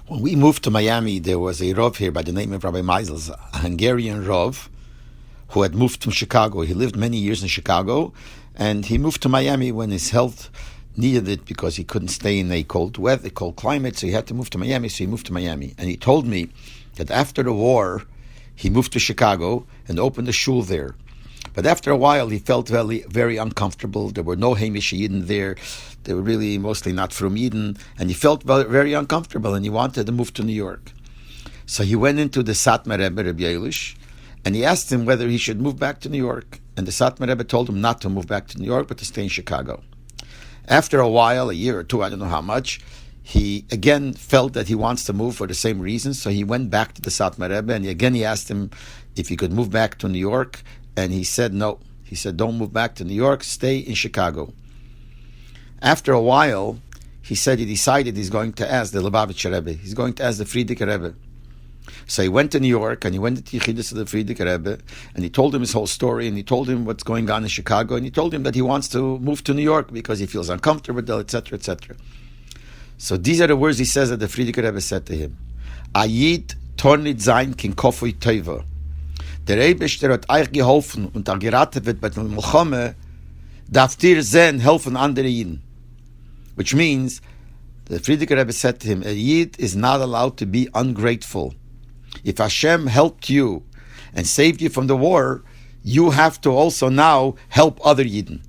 When we moved to Miami, there was a Rav here by the name of Rabbi Meisles, a Hungarian Rav, who had moved from Chicago. He lived many years in Chicago, and he moved to Miami when his health needed it because he couldn't stay in a cold weather, cold climate, so he had to move to Miami, so he moved to Miami. And he told me that after the war, he moved to Chicago and opened a shul there. But after a while, he felt very, very uncomfortable. There were no Hamish Yidden there. They were really mostly not from Yidden. And he felt very uncomfortable, and he wanted to move to New York. So he went into the Satmar Rebbe, Rabbi Leibel, and he asked him whether he should move back to New York. And the Satmar Rebbe told him not to move back to New York, but to stay in Chicago. After a while, a year or two, I don't know how much, he again felt that he wants to move for the same reasons. So he went back to the Satmar Rebbe, and again he asked him if he could move back to New York. And he said no. He said, don't move back to New York, stay in Chicago. After a while, he said he decided he's going to ask the Lubavitcher Rebbe. He's going to ask the Frierdiker Rebbe. So he went to New York, and he went to Yechidus of the Frierdiker Rebbe, and he told him his whole story, and he told him what's going on in Chicago, and he told him that he wants to move to New York because he feels uncomfortable, etc., etc. So these are the words he says that the Frierdiker Rebbe said to him. Ayid tornit sein kin kofui teva. Der Rebbe hat euch geholfen und gerettet wird bei der Milchome, darf dir sehen, helfen andere Yidden. Which means, the Frierdiker Rebbe said to him, a Yid is not allowed to be ungrateful. If Hashem helped you and saved you from the war, you have to also now help other Yidden.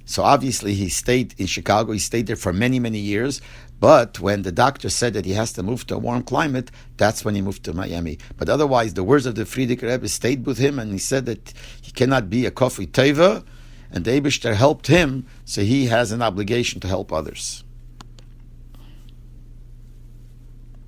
So obviously he stayed in Chicago, he stayed there for many, many years, but when the doctor said that he has to move to a warm climate, that's when he moved to Miami. But otherwise, the words of the Frierdiker Rebbe stayed with him, and he said that he cannot be a Kofri Teva, and the Eibishter helped him, so he has an obligation to help others.